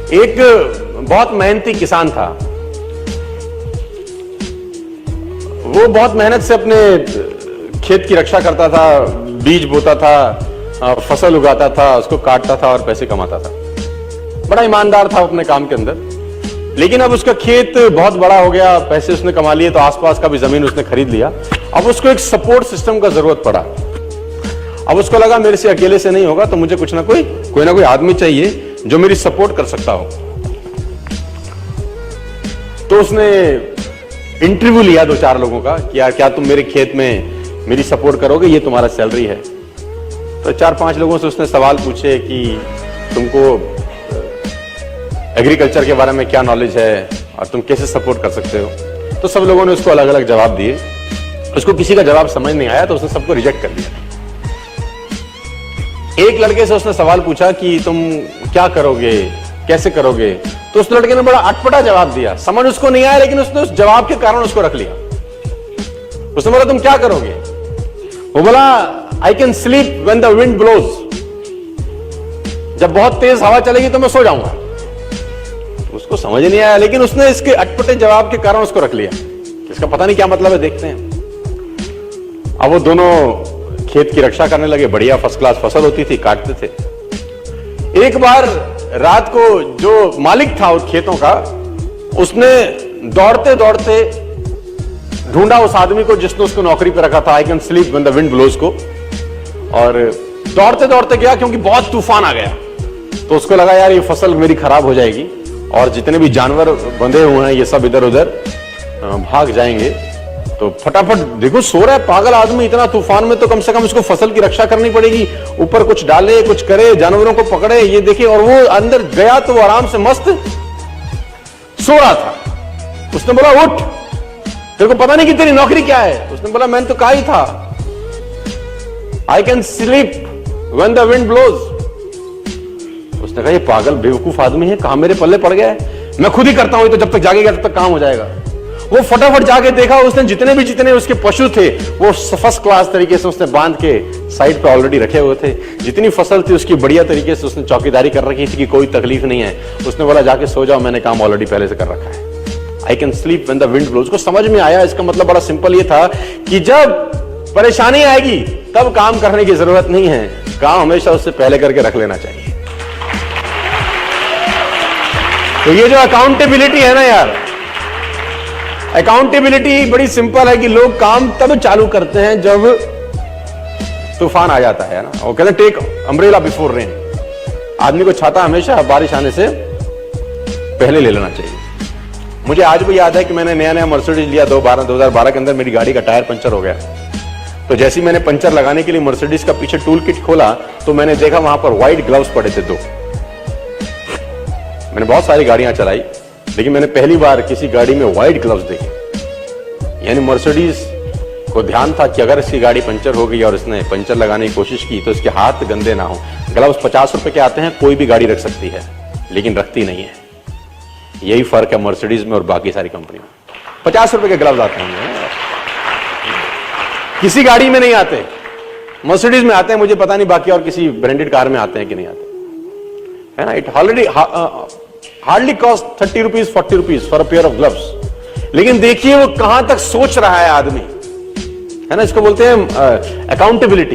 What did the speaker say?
एक बहुत मेहनती किसान था। वो बहुत मेहनत से अपने खेत की रक्षा करता था, बीज बोता था, फसल उगाता था, उसको काटता था और पैसे कमाता था। बड़ा ईमानदार था अपने काम के अंदर। लेकिन अब उसका खेत बहुत बड़ा हो गया, पैसे उसने कमा लिए, तो आसपास का भी जमीन उसने खरीद लिया। अब उसको एक सपोर्ट सिस्टम का जरूरत पड़ा। अब उसको लगा मेरे से अकेले से नहीं होगा, तो मुझे कुछ ना कोई आदमी चाहिए जो मेरी सपोर्ट कर सकता हो। तो उसने इंटरव्यू लिया 2-4 लोगों का कि यार क्या तुम मेरे खेत में मेरी सपोर्ट करोगे, ये तुम्हारा सैलरी है। तो 4-5 लोगों से उसने सवाल पूछे कि तुमको एग्रीकल्चर के बारे में क्या नॉलेज है और तुम कैसे सपोर्ट कर सकते हो। तो सब लोगों ने उसको अलग अलग जवाब दिए। उसको किसी का जवाब समझ नहीं आया तो उसने सबको रिजेक्ट कर दिया। एक लड़के से उसने सवाल पूछा कि तुम क्या करोगे, कैसे करोगे। तो उस लड़के ने बड़ा अटपटा जवाब दिया, समझ उसको नहीं आया, लेकिन उसने उस जवाब के कारण उसको रख लिया। उसने बोला तुम क्या करोगे। वो बोला I can sleep when the wind blows. जब बहुत तेज हवा चलेगी तो मैं सो जाऊंगा। उसको समझ नहीं आया, लेकिन उसने इसके अटपटे जवाब के कारण उसको रख लिया। इसका पता नहीं क्या मतलब है, देखते हैं। अब वो दोनों खेत की रक्षा करने लगे। बढ़िया फर्स्ट क्लास फसल होती थी, काटते थे। एक बार रात को जो मालिक था उस खेतों का, उसने दौड़ते दौड़ते ढूंढा उस आदमी को जिसने उसको नौकरी पर रखा था, I can sleep when the wind blows को। और दौड़ते दौड़ते गया क्योंकि बहुत तूफान आ गया। तो उसको लगा यार ये फसल मेरी खराब हो जाएगी और जितने भी जानवर बंधे हुए हैं ये सब इधर उधर भाग जाएंगे। तो फटाफट, देखो सो रहा है पागल आदमी इतना तूफान में, तो कम से कम उसको फसल की रक्षा करनी पड़ेगी। ऊपर कुछ डाले, कुछ करे, जानवरों को पकड़े, ये देखिए। और वो अंदर गया तो वो आराम से मस्त सो रहा था। उसने बोला उठ, तेरे को पता नहीं कि तेरी नौकरी क्या है। उसने बोला मैंने तो कहा ही था I can sleep when the wind blows. उसने कहा ये पागल बेवकूफ आदमी है, कहां मेरे पल्ले पड़ गया है, मैं खुद ही करता हूं, तो जब तक जागेगा तब तक काम हो जाएगा। वो फटाफट जाके देखा, उसने जितने उसके पशु थे वो फर्स्ट क्लास तरीके से उसने बांध के साइड पे ऑलरेडी रखे हुए थे। जितनी फसल थी उसकी बढ़िया तरीके से उसने चौकीदारी कर रखी थी कि कोई तकलीफ नहीं है। उसने बोला जाके सो जाओ, मैंने काम ऑलरेडी पहले से कर रखा है। I can sleep when the wind blows को समझ में आया। इसका मतलब बड़ा सिंपल ये था कि जब परेशानी आएगी तब काम करने की जरूरत नहीं है, काम हमेशा उससे पहले करके रख लेना चाहिए। तो ये जो अकाउंटेबिलिटी है ना यार, अकाउंटेबिलिटी बड़ी सिंपल है कि लोग काम तब चालू करते हैं जब तूफान आ जाता है ना। वो कहते हैं टेक अम्ब्रेला बिफोर रेन। आदमी को छाता हमेशा बारिश आने से पहले ले लेना चाहिए। मुझे आज भी याद है कि मैंने नया मर्सिडीज लिया 2012 के अंदर। मेरी गाड़ी का टायर पंचर हो गया। तो जैसे ही मैंने पंचर लगाने के लिए मर्सिडीज का पीछे टूल किट खोला तो मैंने देखा वहां पर व्हाइट ग्लव्स पड़े थे 2। मैंने बहुत सारी गाड़ियां चलाई, लेकिन मैंने पहली बार किसी गाड़ी में व्हाइट ग्लव्स देखे। यानी मर्सिडीज को ध्यान था कि अगर इसकी गाड़ी पंचर हो गई और इसने पंचर लगाने की कोशिश की तो इसके हाथ गंदे ना हो। ग्लव्स 50 रुपए के आते हैं, कोई भी गाड़ी रख सकती है, लेकिन रखती नहीं है। यही फर्क है मर्सिडीज में और बाकी सारी कंपनी में। 50 रुपए के ग्लव्स आते हैं, किसी गाड़ी में नहीं आते। मर्सिडीज में आते हैं, मुझे पता नहीं बाकी और किसी ब्रांडेड कार में आते हैं कि नहीं आते, है ना। It already hardly cost 30 rupees 40 rupees for a pair of gloves. लेकिन देखिए वो कहां तक सोच रहा है आदमी, है ना। इसको बोलते हैं अकाउंटेबिलिटी।